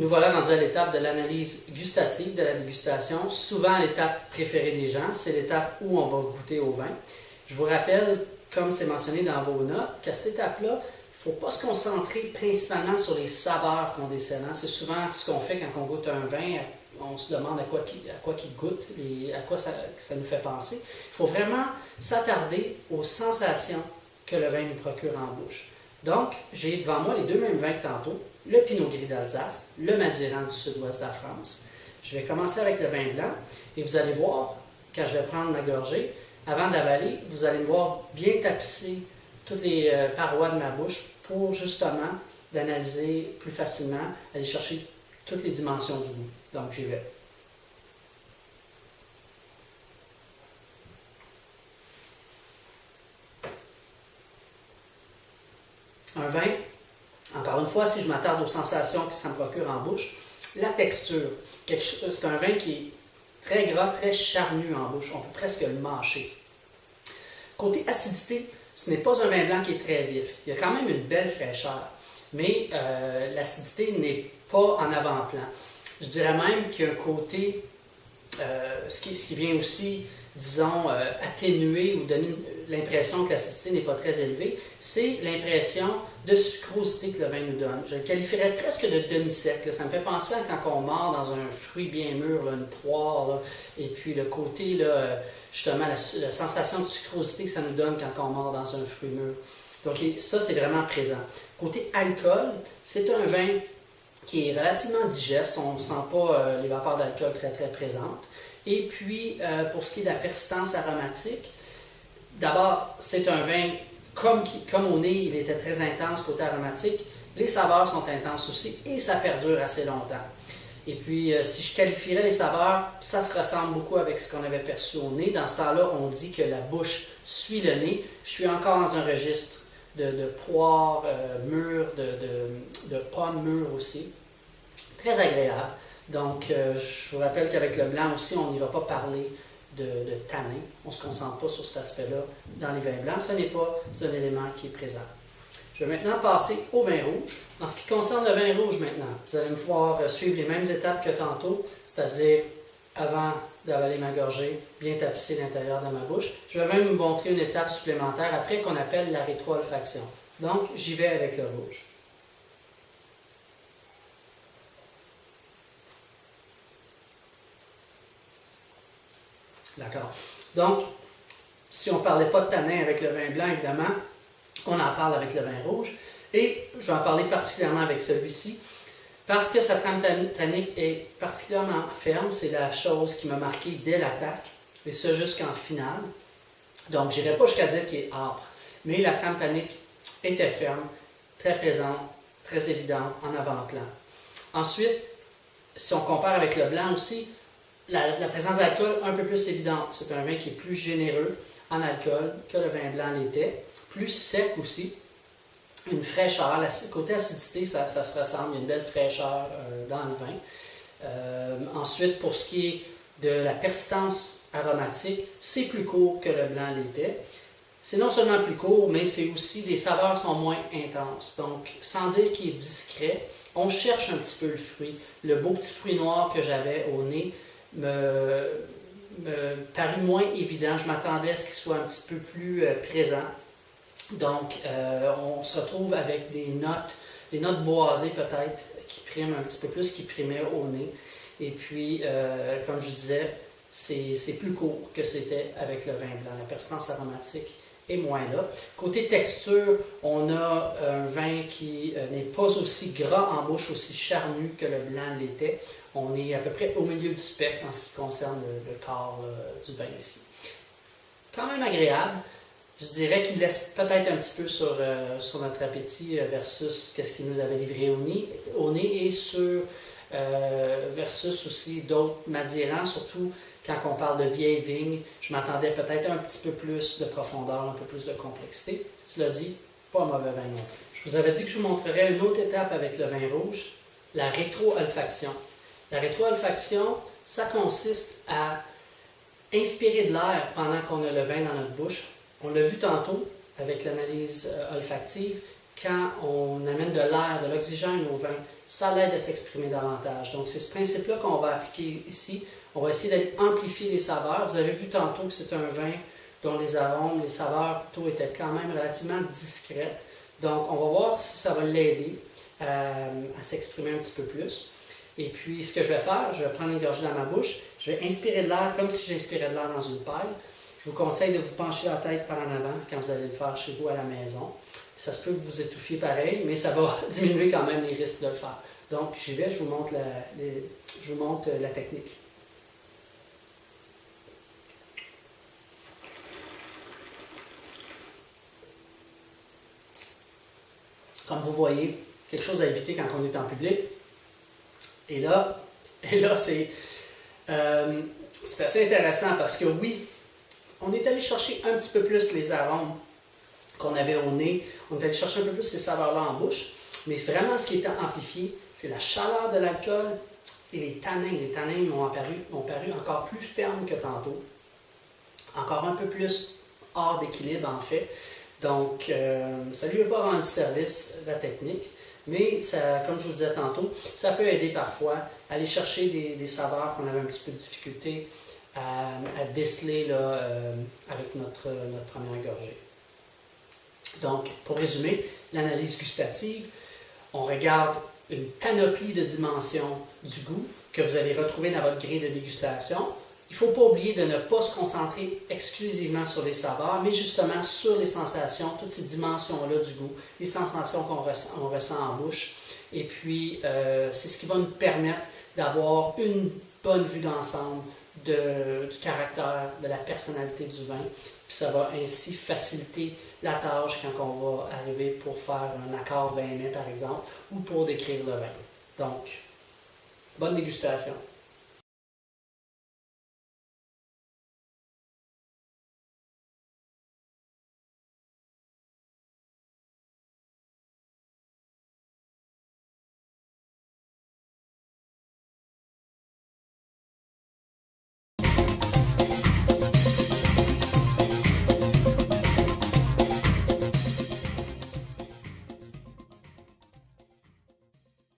Nous voilà rendus à l'étape de l'analyse gustative, de la dégustation. Souvent, l'étape préférée des gens, c'est l'étape où on va goûter au vin. Je vous rappelle, comme c'est mentionné dans vos notes, qu'à cette étape-là, il ne faut pas se concentrer principalement sur les saveurs qu'on décèle. C'est souvent ce qu'on fait quand on goûte un vin, on se demande à quoi il goûte et à quoi ça nous fait penser. Il faut vraiment s'attarder aux sensations que le vin nous procure en bouche. Donc, j'ai devant moi les deux mêmes vins que tantôt, le Pinot Gris d'Alsace, le Madiran du sud-ouest de la France. Je vais commencer avec le vin blanc et vous allez voir, quand je vais prendre ma gorgée, avant d'avaler, vous allez me voir bien tapisser toutes les parois de ma bouche pour justement l'analyser plus facilement, aller chercher toutes les dimensions du goût. Donc, j'y vais. Un vin, encore une fois, si je m'attarde aux sensations que ça me procure en bouche, la texture, c'est un vin qui est très gras, très charnu en bouche, on peut presque le mâcher. Côté acidité, ce n'est pas un vin blanc qui est très vif, il y a quand même une belle fraîcheur, mais l'acidité n'est pas en avant-plan. Je dirais même qu'il y a un côté, ce qui vient aussi, disons, atténuer ou donner l'impression que l'acidité n'est pas très élevée, c'est l'impression de sucrosité que le vin nous donne. Je le qualifierais presque de demi-sec. Ça me fait penser à quand on mord dans un fruit bien mûr, là, une poire, là, et puis le côté, là, justement, la sensation de sucrosité que ça nous donne quand on mord dans un fruit mûr. Donc ça, c'est vraiment présent. Côté alcool, c'est un vin qui est relativement digeste. On ne sent pas les vapeurs d'alcool très, très présentes. Et puis, pour ce qui est de la persistance aromatique, d'abord, c'est un vin, comme au nez, il était très intense côté aromatique. Les saveurs sont intenses aussi et ça perdure assez longtemps. Et puis, si je qualifierais les saveurs, ça se ressemble beaucoup avec ce qu'on avait perçu au nez. Dans ce temps-là, on dit que la bouche suit le nez. Je suis encore dans un registre de poires mûres, de pommes mûres aussi. Très agréable. Donc, je vous rappelle qu'avec le blanc aussi, on n'y va pas parler de tanin. On ne se concentre pas sur cet aspect-là dans les vins blancs. Ce n'est pas un élément qui est présent. Je vais maintenant passer au vin rouge. En ce qui concerne le vin rouge maintenant, vous allez me voir suivre les mêmes étapes que tantôt, c'est-à-dire avant d'avaler ma gorgée, bien tapisser l'intérieur de ma bouche. Je vais même vous montrer une étape supplémentaire après qu'on appelle la rétro-olfaction. Donc, j'y vais avec le rouge. D'accord. Donc, si on ne parlait pas de tanin avec le vin blanc, évidemment, on en parle avec le vin rouge. Et je vais en parler particulièrement avec celui-ci, parce que sa trame tannique est particulièrement ferme. C'est la chose qui m'a marqué dès l'attaque, et ce jusqu'en finale. Donc, je n'irai pas jusqu'à dire qu'il est âpre, mais la trame tannique était ferme, très présente, très évidente, en avant-plan. Ensuite, si on compare avec le blanc aussi, la présence d'alcool un peu plus évidente. C'est un vin qui est plus généreux en alcool que le vin blanc l'était. Plus sec aussi. Une fraîcheur. Côté acidité, ça se ressemble. Il y a une belle fraîcheur dans le vin. Ensuite, pour ce qui est de la persistance aromatique, c'est plus court que le blanc l'était. C'est non seulement plus court, mais c'est aussi, les saveurs sont moins intenses. Donc, sans dire qu'il est discret, on cherche un petit peu le fruit. Le beau petit fruit noir que j'avais au nez me parut moins évident. Je m'attendais à ce qu'il soit un petit peu plus présent. Donc, on se retrouve avec des notes boisées peut-être, qui priment un petit peu plus, qui primaient au nez. Et puis, comme je disais, c'est plus court que c'était avec le vin blanc. La persistance aromatique est moins là. Côté texture, on a un vin qui n'est pas aussi gras en bouche, aussi charnu que le blanc l'était. On est à peu près au milieu du spectre en ce qui concerne le corps du vin ici. Quand même agréable. Je dirais qu'il laisse peut-être un petit peu sur notre appétit versus ce qu'il nous avait livré au nez et versus aussi d'autres Madirans, surtout quand on parle de vieilles vignes. Je m'attendais peut-être un petit peu plus de profondeur, un peu plus de complexité. Cela dit, pas un mauvais vin non plus. Je vous avais dit que je vous montrerais une autre étape avec le vin rouge, la rétro-olfaction. La rétro-olfaction, ça consiste à inspirer de l'air pendant qu'on a le vin dans notre bouche. On l'a vu tantôt avec l'analyse olfactive quand on amène de l'air, de l'oxygène au vin, ça l'aide à s'exprimer davantage. Donc, c'est ce principe-là qu'on va appliquer ici. On va essayer d'aller amplifier les saveurs. Vous avez vu tantôt que c'est un vin dont les arômes, les saveurs plutôt étaient quand même relativement discrètes. Donc, on va voir si ça va l'aider à s'exprimer un petit peu plus. Et puis, ce que je vais faire, je vais prendre une gorgée dans ma bouche, je vais inspirer de l'air comme si j'inspirais de l'air dans une paille. Je vous conseille de vous pencher la tête par en avant quand vous allez le faire chez vous à la maison. Ça se peut que vous étouffiez pareil, mais ça va diminuer quand même les risques de le faire. Donc, j'y vais, je vous montre la technique. Comme vous voyez, quelque chose à éviter quand on est en public. Et là c'est assez intéressant parce que oui, on est allé chercher un petit peu plus les arômes qu'on avait au nez. On est allé chercher un peu plus ces saveurs-là en bouche. Mais vraiment, ce qui est amplifié, c'est la chaleur de l'alcool et les tanins. Les tanins m'ont paru encore plus fermes que tantôt. Encore un peu plus hors d'équilibre, en fait. Donc, ça ne lui a pas rendu service, la technique. Mais, ça, comme je vous disais tantôt, ça peut aider parfois à aller chercher des saveurs qu'on avait un petit peu de difficulté à déceler là, avec notre première gorgée. Donc, pour résumer, l'analyse gustative, on regarde une panoplie de dimensions du goût que vous allez retrouver dans votre grille de dégustation. Il ne faut pas oublier de ne pas se concentrer exclusivement sur les saveurs, mais justement sur les sensations, toutes ces dimensions-là du goût, les sensations qu'on ressent en bouche. Et puis, c'est ce qui va nous permettre d'avoir une bonne vue d'ensemble du caractère, de la personnalité du vin. Puis ça va ainsi faciliter la tâche quand on va arriver pour faire un accord vin-mets, par exemple, ou pour décrire le vin. Donc, bonne dégustation.